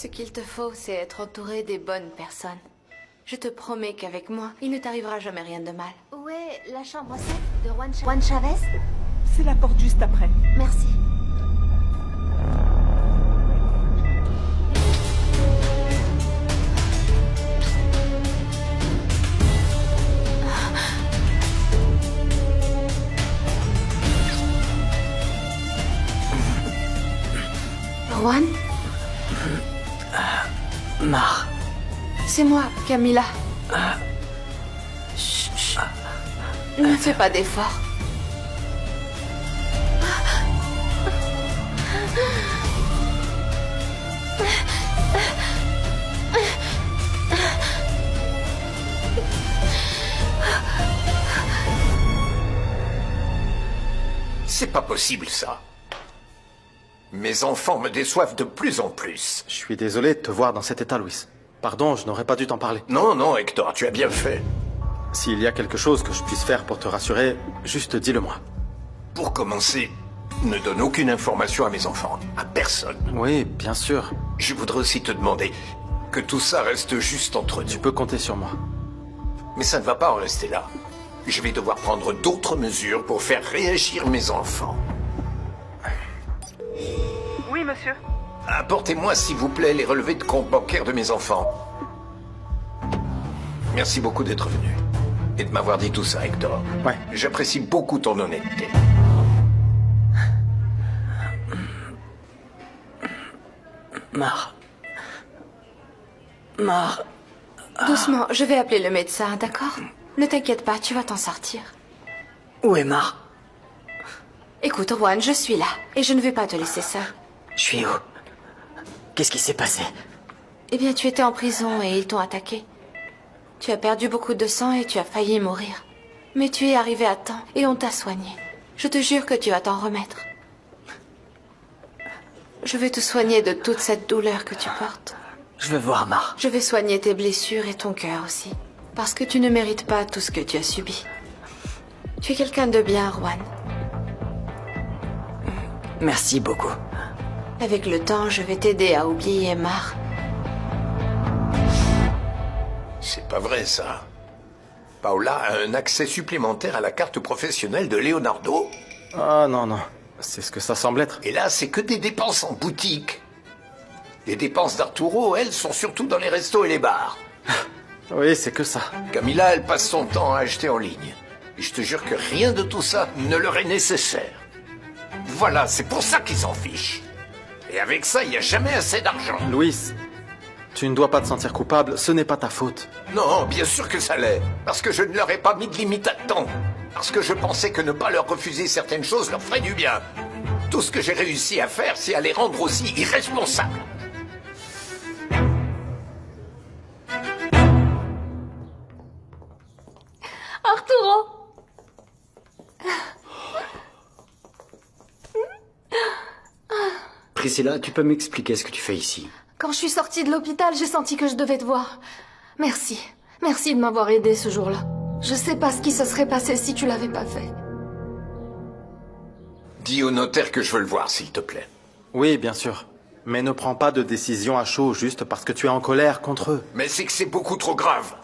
Ce qu'il te faut, c'est être entouré des bonnes personnes. Je te promets qu'avec moi, il ne t'arrivera jamais rien de mal. Où est la chambre 7 de Juan Chavez? C'est la porte juste après. Merci. Juan? Mar. C'est moi, Camilla. Chut, chut. Ne fais pas d'efforts. C'est pas possible, ça. Mes enfants me déçoivent de plus en plus. Je suis désolé de te voir dans cet état, Louis. Pardon, je n'aurais pas dû t'en parler. Non, non, Hector, tu as bien fait. S'il y a quelque chose que je puisse faire pour te rassurer, juste dis-le-moi. Pour commencer, ne donne aucune information à mes enfants. À personne. Oui, bien sûr. Je voudrais aussi te demander que tout ça reste juste entre nous. Tu peux compter sur moi. Mais ça ne va pas en rester là. Je vais devoir prendre d'autres mesures pour faire réagir mes enfants. Oui, monsieur. Apportez-moi, s'il vous plaît, les relevés de compte bancaire de mes enfants. Merci beaucoup d'être venu. Et de m'avoir dit tout ça, Hector. Ouais. J'apprécie beaucoup ton honnêteté. Mar. Doucement, je vais appeler le médecin, d'accord? Ne t'inquiète pas, tu vas t'en sortir. Où est Mar? Écoute, Juan, je suis là, et je ne vais pas te laisser seul. Je suis où? Qu'est-ce qui s'est passé? Eh bien, tu étais en prison et ils t'ont attaqué. Tu as perdu beaucoup de sang et tu as failli mourir. Mais tu es arrivé à temps et on t'a soigné. Je te jure que tu vas t'en remettre. Je vais te soigner de toute cette douleur que tu portes. Je veux voir Mar. Je vais soigner tes blessures et ton cœur aussi. Parce que tu ne mérites pas tout ce que tu as subi. Tu es quelqu'un de bien, Juan. Merci beaucoup. Avec le temps, je vais t'aider à oublier Mar. C'est pas vrai, ça. Paola a un accès supplémentaire à la carte professionnelle de Leonardo. Ah non, non. C'est ce que ça semble être. Et là, c'est que des dépenses en boutique. Les dépenses d'Arturo, elles, sont surtout dans les restos et les bars. Oui, c'est que ça. Camilla, elle passe son temps à acheter en ligne. Et je te jure que rien de tout ça ne leur est nécessaire. Voilà, c'est pour ça qu'ils s'en fichent. Et avec ça, il n'y a jamais assez d'argent. Louis, tu ne dois pas te sentir coupable, ce n'est pas ta faute. Non, bien sûr que ça l'est. Parce que je ne leur ai pas mis de limite à temps. Parce que je pensais que ne pas leur refuser certaines choses leur ferait du bien. Tout ce que j'ai réussi à faire, c'est à les rendre aussi irresponsables. Arturo! Priscilla, tu peux m'expliquer ce que tu fais ici? Quand je suis sortie de l'hôpital, j'ai senti que je devais te voir. Merci. Merci de m'avoir aidé ce jour-là. Je sais pas ce qui se serait passé si tu l'avais pas fait. Dis au notaire que je veux le voir, s'il te plaît. Oui, bien sûr. Mais ne prends pas de décision à chaud juste parce que tu es en colère contre eux. Mais c'est que c'est beaucoup trop grave.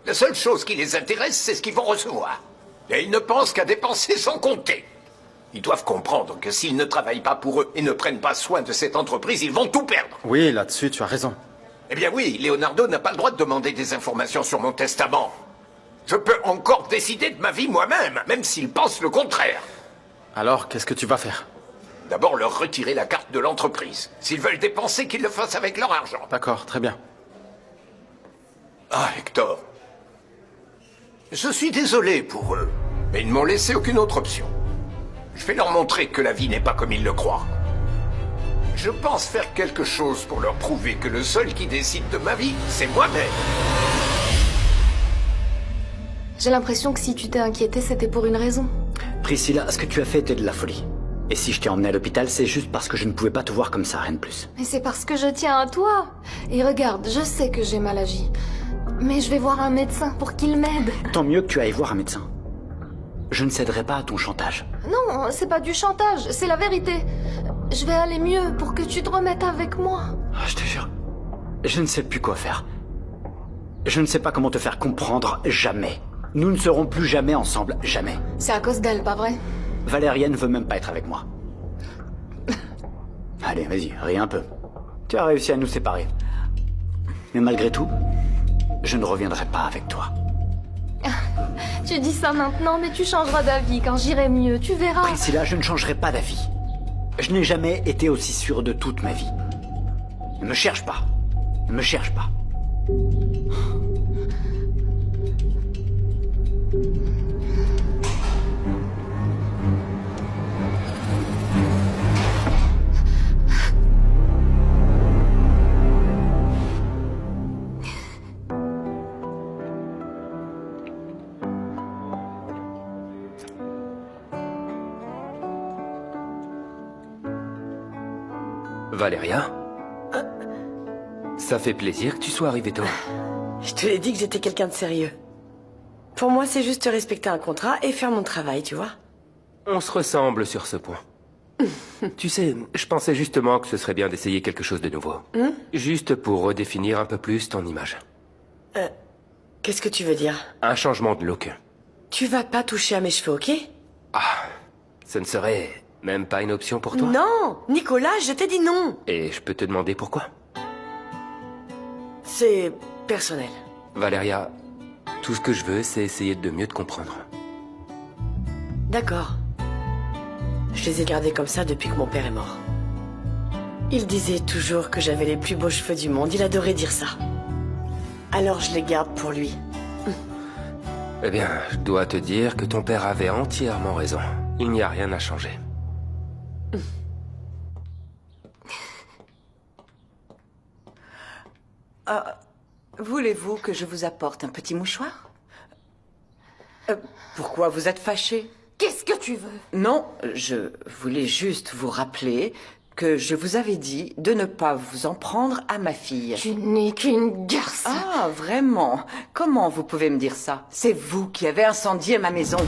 La seule chose qui les intéresse, c'est ce qu'ils vont recevoir. Et ils ne pensent qu'à dépenser sans compter. Ils doivent comprendre que s'ils ne travaillent pas pour eux et ne prennent pas soin de cette entreprise, ils vont tout perdre. Oui, là-dessus, tu as raison. Eh bien oui, Leonardo n'a pas le droit de demander des informations sur mon testament. Je peux encore décider de ma vie moi-même, même s'ils pensent le contraire. Alors, qu'est-ce que tu vas faire? D'abord, leur retirer la carte de l'entreprise. S'ils veulent dépenser, qu'ils le fassent avec leur argent. D'accord, très bien. Ah, Hector. Je suis désolé pour eux, mais ils ne m'ont laissé aucune autre option. Je vais leur montrer que la vie n'est pas comme ils le croient. Je pense faire quelque chose pour leur prouver que le seul qui décide de ma vie, c'est moi-même. J'ai l'impression que si tu t'es inquiété, c'était pour une raison. Priscilla, ce que tu as fait était de la folie. Et si je t'ai emmené à l'hôpital, c'est juste parce que je ne pouvais pas te voir comme ça, rien de plus. Mais c'est parce que je tiens à toi. Et regarde, je sais que j'ai mal agi. Mais je vais voir un médecin pour qu'il m'aide. Tant mieux que tu ailles voir un médecin. Je ne céderai pas à ton chantage. Non, c'est pas du chantage, c'est la vérité. Je vais aller mieux pour que tu te remettes avec moi. Ah, je te jure. Je ne sais plus quoi faire. Je ne sais pas comment te faire comprendre, jamais. Nous ne serons plus jamais ensemble, jamais. C'est à cause d'elle, pas vrai? Valériane ne veut même pas être avec moi. Allez, vas-y, ris un peu. Tu as réussi à nous séparer. Mais malgré tout, je ne reviendrai pas avec toi. Tu dis ça maintenant, mais tu changeras d'avis quand j'irai mieux, tu verras. Priscilla, je ne changerai pas d'avis. Je n'ai jamais été aussi sûr de toute ma vie. Ne me cherche pas. Ne me cherche pas. Valéria? Ça fait plaisir que tu sois arrivé tôt. Je te l'ai dit que j'étais quelqu'un de sérieux. Pour moi, c'est juste respecter un contrat et faire mon travail, tu vois. On se ressemble sur ce point. Tu sais, je pensais justement que ce serait bien d'essayer quelque chose de nouveau. Juste pour redéfinir un peu plus ton image. Qu'est-ce que tu veux dire? Un changement de look. Tu vas pas toucher à mes cheveux, ok? Ce ne serait même pas une option pour toi? Non, Nicolas, je t'ai dit non. Et je peux te demander pourquoi? C'est personnel. Valéria, tout ce que je veux, c'est essayer de mieux te comprendre. D'accord. Je les ai gardés comme ça depuis que mon père est mort. Il disait toujours que j'avais les plus beaux cheveux du monde. Il adorait dire ça. Alors je les garde pour lui. Eh bien, je dois te dire que ton père avait entièrement raison. Il n'y a rien à changer. Voulez-vous que je vous apporte un petit mouchoir? Pourquoi vous êtes fâché? Qu'est-ce que tu veux? Non, je voulais juste vous rappeler que je vous avais dit de ne pas vous en prendre à ma fille. Tu n'es qu'une garce. Ah, vraiment? Comment vous pouvez me dire ça? C'est vous qui avez incendié ma maison.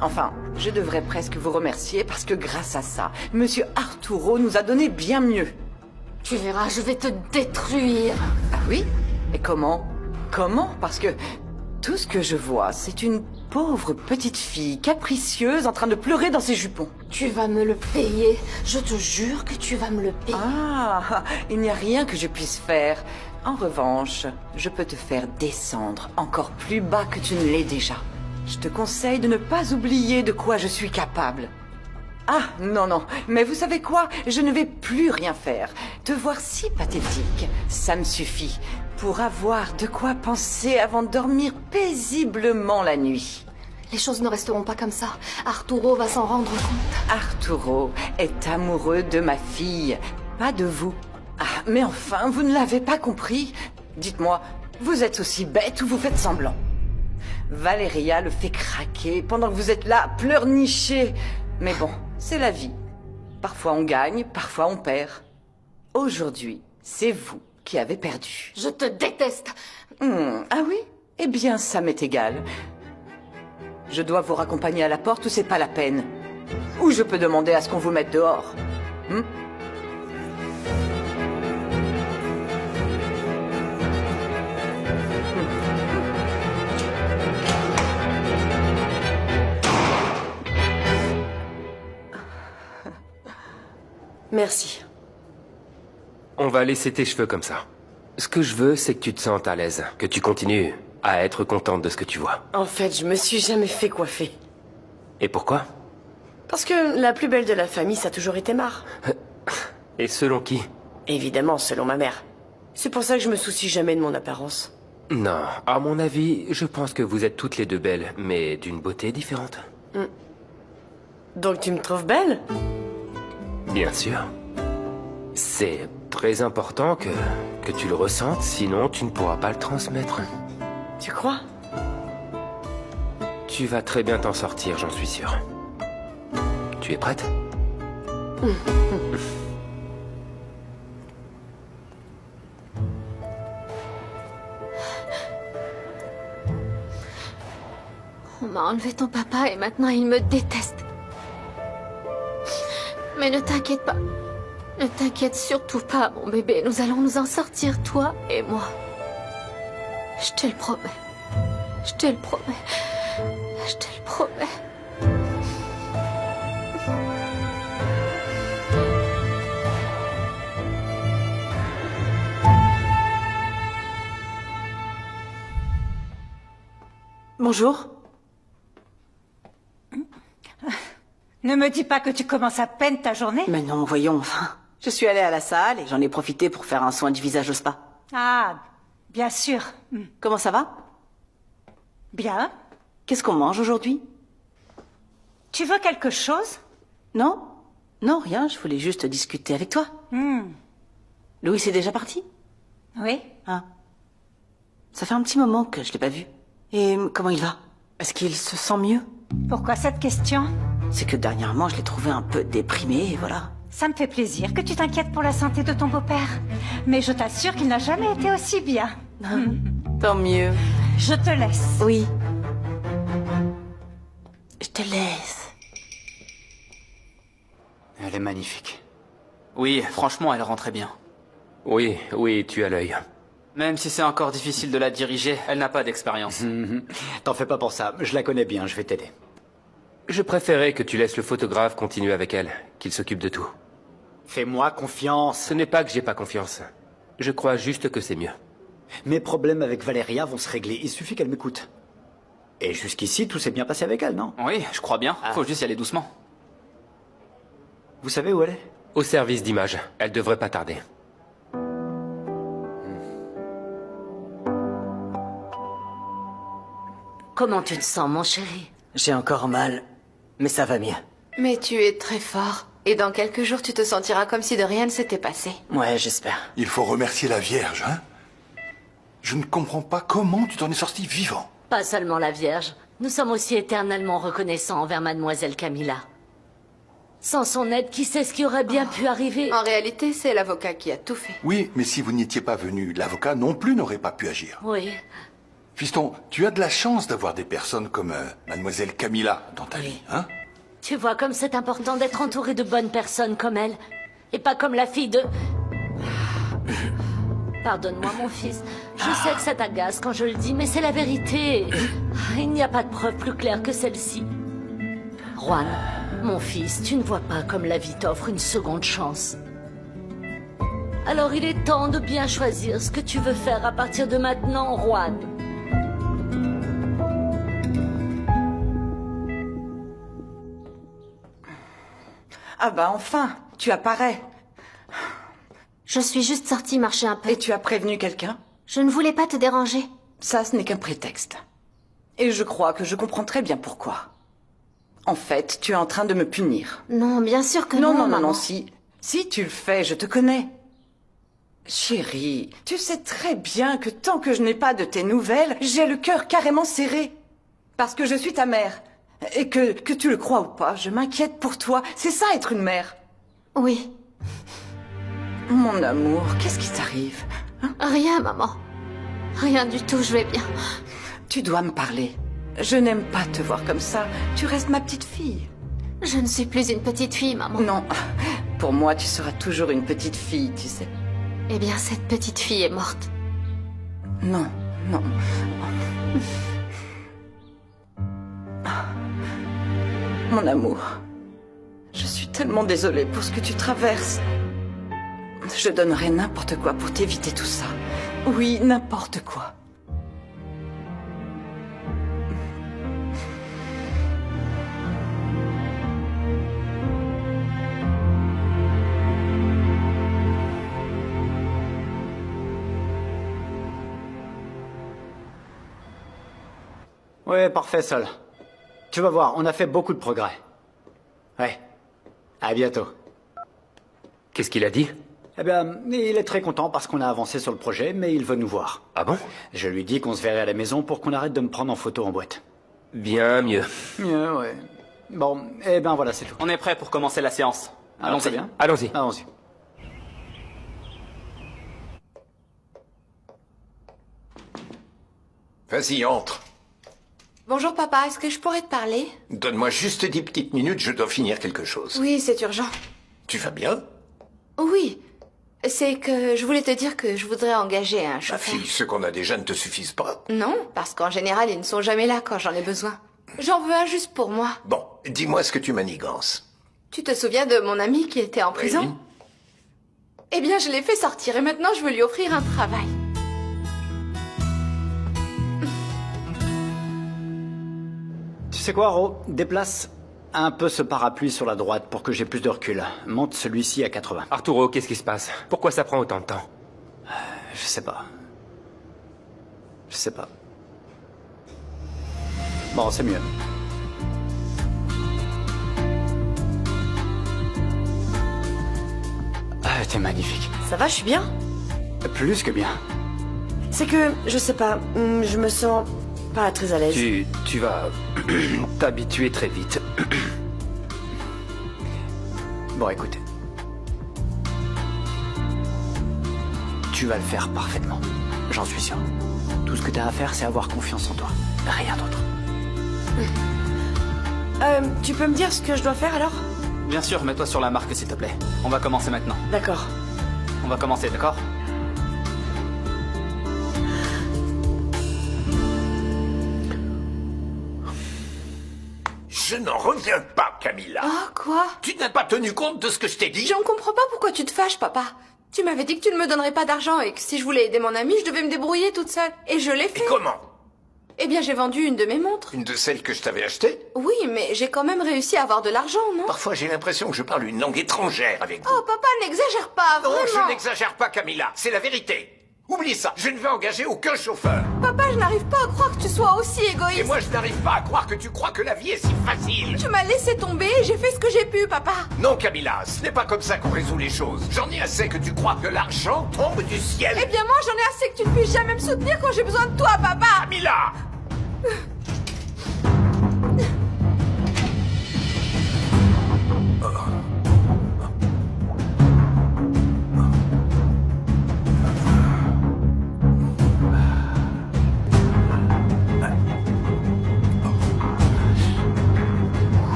Enfin, je devrais presque vous remercier parce que grâce à ça, Monsieur Arturo nous a donné bien mieux. Tu verras, je vais te détruire. Ah oui? Et comment? Comment? Parce que tout ce que je vois, c'est une pauvre petite fille capricieuse en train de pleurer dans ses jupons. Tu vas me le payer. Je te jure que tu vas me le payer. Ah, il n'y a rien que je puisse faire. En revanche, je peux te faire descendre encore plus bas que tu ne l'es déjà. Je te conseille de ne pas oublier de quoi je suis capable. Ah, non, non, mais vous savez quoi? Je ne vais plus rien faire. Te voir si pathétique, ça me suffit pour avoir de quoi penser avant de dormir paisiblement la nuit. Les choses ne resteront pas comme ça. Arturo va s'en rendre compte. Arturo est amoureux de ma fille, pas de vous. Ah, mais enfin, vous ne l'avez pas compris? Dites-moi, vous êtes aussi bête ou vous faites semblant? Valéria le fait craquer pendant que vous êtes là, pleurnicher. Mais bon, c'est la vie. Parfois on gagne, parfois on perd. Aujourd'hui, c'est vous qui avez perdu. Je te déteste. Ah oui? Eh bien, ça m'est égal. Je dois vous raccompagner à la porte ou c'est pas la peine? Ou je peux demander à ce qu'on vous mette dehors? Merci. On va laisser tes cheveux comme ça. Ce que je veux, c'est que tu te sentes à l'aise, que tu continues à être contente de ce que tu vois. En fait, je me suis jamais fait coiffer. Et pourquoi? Parce que la plus belle de la famille, ça a toujours été Mar. Et selon qui? Évidemment, selon ma mère. C'est pour ça que je me soucie jamais de mon apparence. Non, à mon avis, je pense que vous êtes toutes les deux belles, mais d'une beauté différente. Donc tu me trouves belle? Bien sûr. C'est très important que tu le ressentes, sinon tu ne pourras pas le transmettre. Tu crois? Tu vas très bien t'en sortir, j'en suis sûr. Tu es prête? On m'a enlevé ton papa et maintenant il me déteste. Mais ne t'inquiète pas. Ne t'inquiète surtout pas, mon bébé. Nous allons nous en sortir, toi et moi. Je te le promets. Je te le promets. Je te le promets. Bonjour. Ne me dis pas que tu commences à peine ta journée. Mais non, voyons, enfin. Je suis allée à la salle et j'en ai profité pour faire un soin du visage au spa. Ah, bien sûr. Comment ça va? Bien. Qu'est-ce qu'on mange aujourd'hui? Tu veux quelque chose? Non? Non, rien, je voulais juste discuter avec toi. Louis est déjà parti? Oui. Ah. Ça fait un petit moment que je l'ai pas vu. Et comment il va? Est-ce qu'il se sent mieux? Pourquoi cette question? C'est que dernièrement, je l'ai trouvé un peu déprimé, et voilà. Ça me fait plaisir que tu t'inquiètes pour la santé de ton beau-père. Mais je t'assure qu'il n'a jamais été aussi bien. Tant mieux. Je te laisse. Oui. Je te laisse. Elle est magnifique. Oui, franchement, elle rentrait bien. Oui, oui, tu as l'œil. Même si c'est encore difficile de la diriger, elle n'a pas d'expérience. T'en fais pas pour ça, je la connais bien, je vais t'aider. Je préférais que tu laisses le photographe continuer avec elle, qu'il s'occupe de tout. Fais-moi confiance. Ce n'est pas que j'ai pas confiance. Je crois juste que c'est mieux. Mes problèmes avec Valéria vont se régler, il suffit qu'elle m'écoute. Et jusqu'ici, tout s'est bien passé avec elle, non? Oui, je crois bien. Faut juste y aller doucement. Vous savez où elle est? Au service d'image. Elle devrait pas tarder. Comment tu te sens, mon chéri? J'ai encore mal, mais ça va mieux. Mais tu es très fort. Et dans quelques jours, tu te sentiras comme si de rien ne s'était passé. Ouais, j'espère. Il faut remercier la Vierge, hein? Je ne comprends pas comment tu t'en es sorti vivant. Pas seulement la Vierge. Nous sommes aussi éternellement reconnaissants envers mademoiselle Camilla. Sans son aide, qui sait ce qui aurait bien pu arriver? En réalité, c'est l'avocat qui a tout fait. Oui, mais si vous n'étiez pas venu, l'avocat non plus n'aurait pas pu agir. Oui. Fiston, tu as de la chance d'avoir des personnes comme mademoiselle Camilla dans ta vie, hein? Tu vois comme c'est important d'être entouré de bonnes personnes comme elle. Et pas comme la fille de... Pardonne-moi, mon fils. Je sais que ça t'agace quand je le dis, mais c'est la vérité. Il n'y a pas de preuve plus claire que celle-ci. Juan, mon fils, tu ne vois pas comme la vie t'offre une seconde chance. Alors il est temps de bien choisir ce que tu veux faire à partir de maintenant, Juan. Ah bah enfin, tu apparais. Je suis juste sortie marcher un peu. Et tu as prévenu quelqu'un? Je ne voulais pas te déranger. Ça, ce n'est qu'un prétexte. Et je crois que je comprends très bien pourquoi. En fait, tu es en train de me punir. Non, bien sûr que non. non, Non, maman. si. Si tu le fais, je te connais. Chérie, tu sais très bien que tant que je n'ai pas de tes nouvelles, j'ai le cœur carrément serré. Parce que je suis ta mère. Et que tu le crois ou pas, je m'inquiète pour toi. C'est ça, être une mère. Oui. Mon amour, qu'est-ce qui t'arrive? Rien, maman. Rien du tout, je vais bien. Tu dois me parler. Je n'aime pas te voir comme ça. Tu restes ma petite fille. Je ne suis plus une petite fille, maman. Non. Pour moi, tu seras toujours une petite fille, tu sais. Eh bien, cette petite fille est morte. Non. Mon amour, je suis tellement désolée pour ce que tu traverses. Je donnerais n'importe quoi pour t'éviter tout ça. Oui, n'importe quoi. Ouais, parfait, Sol. Tu vas voir, on a fait beaucoup de progrès. Ouais. À bientôt. Qu'est-ce qu'il a dit? Eh bien, il est très content parce qu'on a avancé sur le projet, mais il veut nous voir. Ah bon? Je lui dis qu'on se verrait à la maison pour qu'on arrête de me prendre en photo en boîte. Bien mieux. Mieux, ouais. Bon, eh ben voilà, c'est tout. On est prêt pour commencer la séance. Allons-y. Bien. Allons-y. Allons-y. Vas-y, entre. Bonjour papa, est-ce que je pourrais te parler? Donne-moi juste 10 petites minutes, je dois finir quelque chose. Oui, c'est urgent. Tu vas bien? Oui, c'est que je voulais te dire que je voudrais engager un Ma chauffeur. fille, ceux qu'on a déjà ne te suffisent pas. Non, parce qu'en général, ils ne sont jamais là quand j'en ai besoin. J'en veux un juste pour moi. Bon, dis-moi ce que tu manigances. Tu te souviens de mon ami qui était en prison? Oui. Eh bien, je l'ai fait sortir et maintenant je veux lui offrir un travail. Tu sais quoi, Ro? Déplace un peu ce parapluie sur la droite pour que j'ai plus de recul. Monte celui-ci à 80. Arturo, qu'est-ce qui se passe? Pourquoi ça prend autant de temps? Je sais pas. Je sais pas. Bon, c'est mieux. Ah, t'es magnifique. Ça va, je suis bien? Plus que bien. C'est que, je sais pas, je me sens pas très à l'aise. Tu vas t'habituer très vite. Bon, écoute. Tu vas le faire parfaitement. J'en suis sûr. Tout ce que t'as à faire, c'est avoir confiance en toi. Rien d'autre. Tu peux me dire ce que je dois faire alors? Bien sûr, mets-toi sur la marque s'il te plaît. On va commencer maintenant. D'accord. On va commencer, d'accord? Je n'en reviens pas, Camilla. Ah, quoi? Tu n'as pas tenu compte de ce que je t'ai dit? J'en comprends pas pourquoi tu te fâches, papa. Tu m'avais dit que tu ne me donnerais pas d'argent et que si je voulais aider mon ami, je devais me débrouiller toute seule. Et je l'ai fait. Et comment? Eh bien, j'ai vendu une de mes montres. Une de celles que je t'avais achetées? Oui, mais j'ai quand même réussi à avoir de l'argent, non? Parfois, j'ai l'impression que je parle une langue étrangère avec vous. Oh, papa, n'exagère pas, Non, vraiment. je n'exagère pas, Camilla. C'est la vérité. Oublie ça. Je ne vais engager aucun chauffeur. Papa, je n'arrive pas à croire que tu sois aussi égoïste. Et moi, je n'arrive pas à croire que tu crois que la vie est si facile. Tu m'as laissé tomber et j'ai fait ce que j'ai pu, papa. Non, Camilla, ce n'est pas comme ça qu'on résout les choses. J'en ai assez que tu crois que l'argent tombe du ciel. Eh bien, moi, j'en ai assez que tu ne puisses jamais me soutenir quand j'ai besoin de toi, papa. Camilla!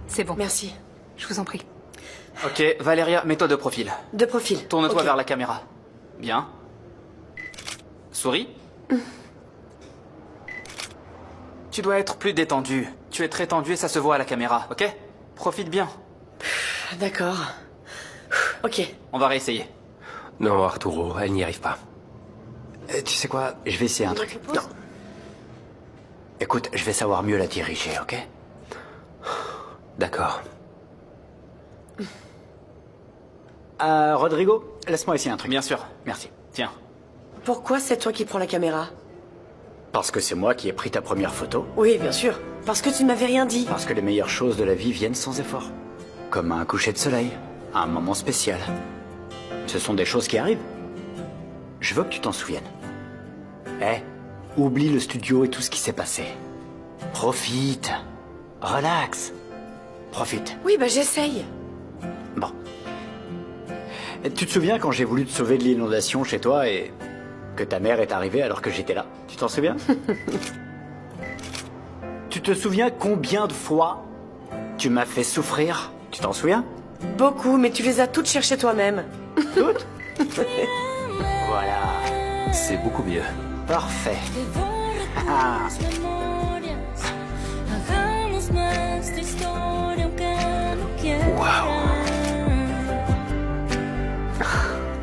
C'est bon. Merci. Je vous en prie. Ok, Valéria, mets-toi de profil. De profil. Tourne-toi Ok. vers la caméra. Bien. Souris. Tu dois être plus détendu. Tu es très tendu et ça se voit à la caméra, ok? Profite bien. D'accord. Ok. On va réessayer. Non, Arturo, elle n'y arrive pas. Tu sais quoi? Je vais essayer un truc. Non. Écoute, je vais savoir mieux la diriger, ok? D'accord. Rodrigo, laisse-moi essayer un truc. Bien sûr. Merci. Tiens. Pourquoi c'est toi qui prends la caméra? Parce que c'est moi qui ai pris ta première photo. Oui, bien sûr. Parce que tu ne m'avais rien dit. Parce que les meilleures choses de la vie viennent sans effort. Comme un coucher de soleil, un moment spécial. Ce sont des choses qui arrivent. Je veux que tu t'en souviennes. Oublie le studio et tout ce qui s'est passé. Profite. Relax. Profite. Oui, bah j'essaye. Bon. Et tu te souviens quand j'ai voulu te sauver de l'inondation chez toi et que ta mère est arrivée alors que j'étais là? Tu t'en souviens? Tu te souviens combien de fois tu m'as fait souffrir? Tu t'en souviens? Beaucoup, mais tu les as toutes cherchées toi-même. Toutes? Voilà. C'est beaucoup mieux. Parfait. Ah. Waouh.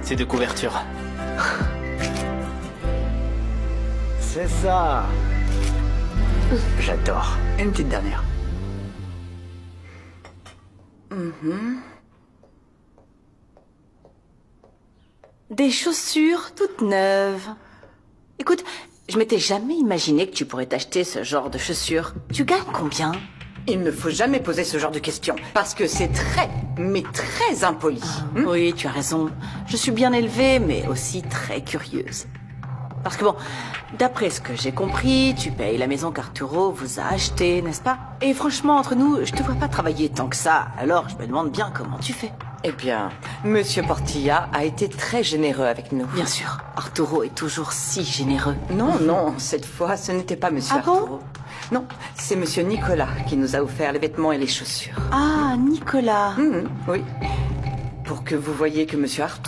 C'est de couverture. C'est ça. J'adore. Une petite dernière. Des chaussures toutes neuves. Écoute, je m'étais jamais imaginé que tu pourrais t'acheter ce genre de chaussures. Tu gagnes combien? Il ne faut jamais poser ce genre de questions, parce que c'est très, mais très impoli. Oui, tu as raison. Je suis bien élevée, mais aussi très curieuse. Parce que bon, d'après ce que j'ai compris, tu payes la maison qu'Arturo vous a achetée, n'est-ce pas? Et franchement, entre nous, je te vois pas travailler tant que ça, alors je me demande bien comment tu fais. Eh bien, Monsieur Portilla a été très généreux avec nous. Bien sûr, Arturo est toujours si généreux. Non, non, cette fois, ce n'était pas Monsieur Ah bon Arturo. Non, c'est Monsieur Nicolas qui nous a offert les vêtements et les chaussures. Ah, Nicolas. Oui. Pour que vous voyiez que Monsieur Arturo